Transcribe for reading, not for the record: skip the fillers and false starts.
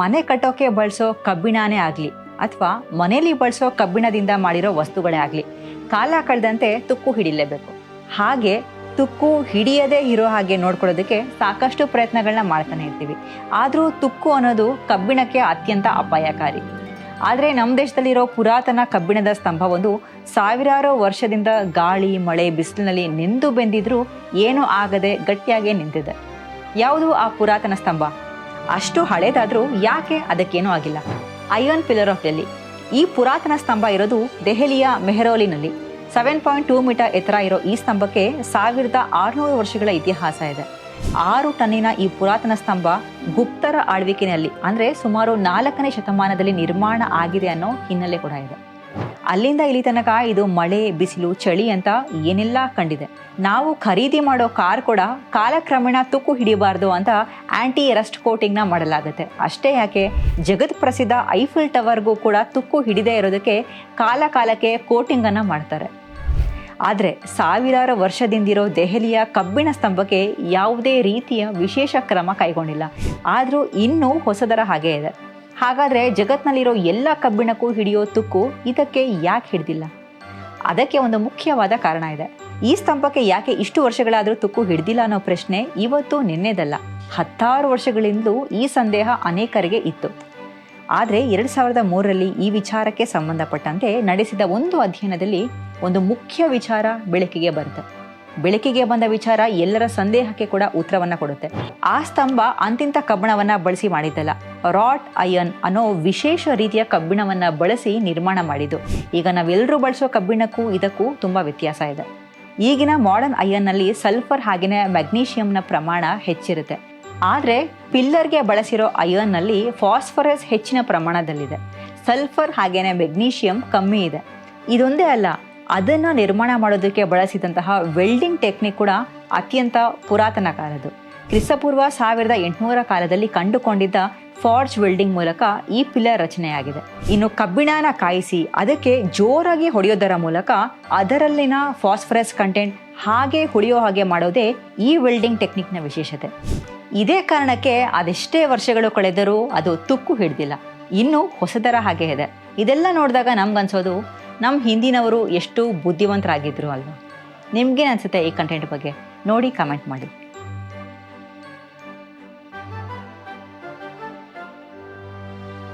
ಮನೆ ಕಟ್ಟೋಕೆ ಬಳಸೋ ಕಬ್ಬಿಣನೇ ಆಗಲಿ ಅಥವಾ ಮನೆಯಲ್ಲಿ ಬಳಸೋ ಕಬ್ಬಿಣದಿಂದ ಮಾಡಿರೋ ವಸ್ತುಗಳೇ ಆಗಲಿ ಕಾಲ ಕಳೆದಂತೆ ತುಕ್ಕು ಹಿಡಿಲೇಬೇಕು. ಹಾಗೆ ತುಕ್ಕು ಹಿಡಿಯದೇ ಇರೋ ಹಾಗೆ ನೋಡ್ಕೊಳ್ಳೋದಕ್ಕೆ ಸಾಕಷ್ಟು ಪ್ರಯತ್ನಗಳನ್ನ ಮಾಡ್ತಾನೆ ಇರ್ತೀವಿ. ಆದರೂ ತುಕ್ಕು ಅನ್ನೋದು ಕಬ್ಬಿಣಕ್ಕೆ ಅತ್ಯಂತ ಅಪಾಯಕಾರಿ. ಆದರೆ ನಮ್ಮ ದೇಶದಲ್ಲಿರೋ ಪುರಾತನ ಕಬ್ಬಿಣದ ಸ್ತಂಭ ಒಂದು ಸಾವಿರಾರು ವರ್ಷದಿಂದ ಗಾಳಿ ಮಳೆ ಬಿಸಿಲಿನಲ್ಲಿ ನೆಂದು ಬೆಂದಿದ್ರೂ ಏನೂ ಆಗದೆ ಗಟ್ಟಿಯಾಗೇ ನಿಂತಿದೆ. ಯಾವುದು ಆ ಪುರಾತನ ಸ್ತಂಭ? ಅಷ್ಟು ಹಳೇದಾದರೂ ಯಾಕೆ ಅದಕ್ಕೇನೂ ಆಗಿಲ್ಲ? Iron pillar of Delhi. ಈ ಪುರಾತನ ಸ್ತಂಭ ಇರೋದು ದೆಹಲಿಯ ಮೆಹರೌಲಿನಲ್ಲಿ. 7.2 ಮೀಟರ್ ಎತ್ತರ ಇರೋ ಈ ಸ್ತಂಭಕ್ಕೆ 1600 ವರ್ಷಗಳ ಇತಿಹಾಸ ಇದೆ. 6 ಟನ್ನಿನ ಈ ಪುರಾತನ ಸ್ತಂಭ ಗುಪ್ತರ ಆಳ್ವಿಕೆಯಲ್ಲಿ ಅಂದರೆ ಸುಮಾರು 4ನೇ ಶತಮಾನದಲ್ಲಿ ನಿರ್ಮಾಣ ಆಗಿದೆ ಅನ್ನೋ ಹಿನ್ನೆಲೆ ಕೂಡ ಇದೆ. ಅಲ್ಲಿಂದ ಇಲ್ಲಿ ತನಕ ಇದು ಮಳೆ ಬಿಸಿಲು ಚಳಿ ಅಂತ ಏನೆಲ್ಲ ಕಂಡಿದೆ. ನಾವು ಖರೀದಿ ಮಾಡೋ ಕಾರ್ ಕೂಡ ಕಾಲಕ್ರಮೇಣ ತುಕ್ಕು ಹಿಡಿಬಾರ್ದು ಅಂತ ಆಂಟಿ ರಸ್ಟ್ ಕೋಟಿಂಗ್ನ ಮಾಡಲಾಗುತ್ತೆ. ಅಷ್ಟೇ ಯಾಕೆ, ಜಗತ್ ಪ್ರಸಿದ್ಧ ಐಫಿಲ್ ಟವರ್ಗೂ ಕೂಡ ತುಕ್ಕು ಹಿಡಿದೇ ಇರೋದಕ್ಕೆ ಕಾಲಕ್ಕೆ ಕೋಟಿಂಗನ್ನು ಮಾಡ್ತಾರೆ. ಆದರೆ ಸಾವಿರಾರು ವರ್ಷದಿಂದಿರೋ ದೆಹಲಿಯ ಕಬ್ಬಿಣ ಸ್ತಂಭಕ್ಕೆ ಯಾವುದೇ ರೀತಿಯ ವಿಶೇಷ ಕ್ರಮ ಕೈಗೊಂಡಿಲ್ಲ. ಆದರೂ ಇನ್ನೂ ಹೊಸದರ ಹಾಗೇ ಇದೆ. ಹಾಗಾದರೆ ಜಗತ್ನಲ್ಲಿರೋ ಎಲ್ಲ ಕಬ್ಬಿಣಕ್ಕೂ ಹಿಡಿಯೋ ತುಕ್ಕು ಇದಕ್ಕೆ ಯಾಕೆ ಹಿಡಿದಿಲ್ಲ? ಅದಕ್ಕೆ ಒಂದು ಮುಖ್ಯವಾದ ಕಾರಣ ಇದೆ. ಈ ಸ್ತಂಭಕ್ಕೆ ಯಾಕೆ ಇಷ್ಟು ವರ್ಷಗಳಾದರೂ ತುಕ್ಕು ಹಿಡಿದಿಲ್ಲ ಅನ್ನೋ ಪ್ರಶ್ನೆ ಇವತ್ತು ನಿನ್ನೆದಲ್ಲ. 10 ವರ್ಷಗಳಿಂದಲೂ ಈ ಸಂದೇಹ ಅನೇಕರಿಗೆ ಇತ್ತು. ಆದರೆ 2003ರಲ್ಲಿ ಈ ವಿಚಾರಕ್ಕೆ ಸಂಬಂಧಪಟ್ಟಂತೆ ನಡೆಸಿದ ಒಂದು ಅಧ್ಯಯನದಲ್ಲಿ ಒಂದು ಮುಖ್ಯ ವಿಚಾರ ಬೆಳಕಿಗೆ ಬರುತ್ತೆ. ಬೆಳಕಿಗೆ ಬಂದ ವಿಚಾರ ಎಲ್ಲರ ಸಂದೇಹಕ್ಕೆ ಕೂಡ ಉತ್ತರವನ್ನು ಕೊಡುತ್ತೆ. ಆ ಸ್ತಂಭ ಅಂತಿಂತ ಕಬ್ಬಿಣವನ್ನು ಬಳಸಿ ಮಾಡಿದ್ದಲ್ಲ, ರಾಟ್ ಐರನ್ ಅನ್ನೋ ವಿಶೇಷ ರೀತಿಯ ಕಬ್ಬಿಣವನ್ನು ಬಳಸಿ ನಿರ್ಮಾಣ ಮಾಡಿದ್ದು. ಈಗ ನಾವೆಲ್ಲರೂ ಬಳಸೋ ಕಬ್ಬಿಣಕ್ಕೂ ಇದಕ್ಕೂ ತುಂಬ ವ್ಯತ್ಯಾಸ ಇದೆ. ಈಗಿನ ಮಾಡರ್ನ್ ಐರನ್ನಲ್ಲಿ ಸಲ್ಫರ್ ಹಾಗೆಯೇ ಮ್ಯಾಗ್ನೀಷಿಯಂನ ಪ್ರಮಾಣ ಹೆಚ್ಚಿರುತ್ತೆ. ಆದರೆ ಪಿಲ್ಲರ್ಗೆ ಬಳಸಿರೋ ಐರನ್ನಲ್ಲಿ ಫಾಸ್ಫರಸ್ ಹೆಚ್ಚಿನ ಪ್ರಮಾಣದಲ್ಲಿದೆ. ಸಲ್ಫರ್ ಹಾಗೆಯೇ ಮೆಗ್ನೀಷಿಯಂ ಕಮ್ಮಿ ಇದೆ. ಇದೊಂದೇ ಅಲ್ಲ, ಅದನ್ನು ನಿರ್ಮಾಣ ಮಾಡೋದಕ್ಕೆ ಬಳಸಿದಂತಹ ವೆಲ್ಡಿಂಗ್ ಟೆಕ್ನಿಕ್ ಕೂಡ ಅತ್ಯಂತ ಪುರಾತನ ಕಾಲದ್ದು. ಕ್ರಿಸ್ತಪೂರ್ವ 1800 ಕಾಲದಲ್ಲಿ ಕಂಡುಕೊಂಡಿದ್ದ ಫಾರ್ಜ್ ವೆಲ್ಡಿಂಗ್ ಮೂಲಕ ಈ ಪಿಲ್ಲರ್ ರಚನೆಯಾಗಿದೆ. ಇನ್ನು ಕಬ್ಬಿಣನ ಕಾಯಿಸಿ ಅದಕ್ಕೆ ಜೋರಾಗಿ ಹೊಡೆಯೋದರ ಮೂಲಕ ಅದರಲ್ಲಿನ ಫಾಸ್ಫರಸ್ ಕಂಟೆಂಟ್ ಹಾಗೆ ಹೊಡೆಯೋ ಹಾಗೆ ಮಾಡೋದೇ ಈ ವೆಲ್ಡಿಂಗ್ ಟೆಕ್ನಿಕ್ನ ವಿಶೇಷತೆ. ಇದೇ ಕಾರಣಕ್ಕೆ ಅದೆಷ್ಟೇ ವರ್ಷಗಳು ಕಳೆದರೂ ಅದು ತುಕ್ಕು ಹಿಡಿದಿಲ್ಲ, ಇನ್ನೂ ಹೊಸದರ ಹಾಗೆ ಇದೆ. ಇದೆಲ್ಲ ನೋಡಿದಾಗ ನಮ್ಗನ್ಸೋದು ನಮ್ಮ ಹಿಂದಿನವರು ಎಷ್ಟು ಬುದ್ಧಿವಂತರಾಗಿದ್ರು ಅಲ್ವಾ? ನಿಮ್ಗೇನು ಅನಿಸುತ್ತೆ ಈ ಕಂಟೆಂಟ್ ಬಗ್ಗೆ? ನೋಡಿ, ಕಮೆಂಟ್ ಮಾಡಿ.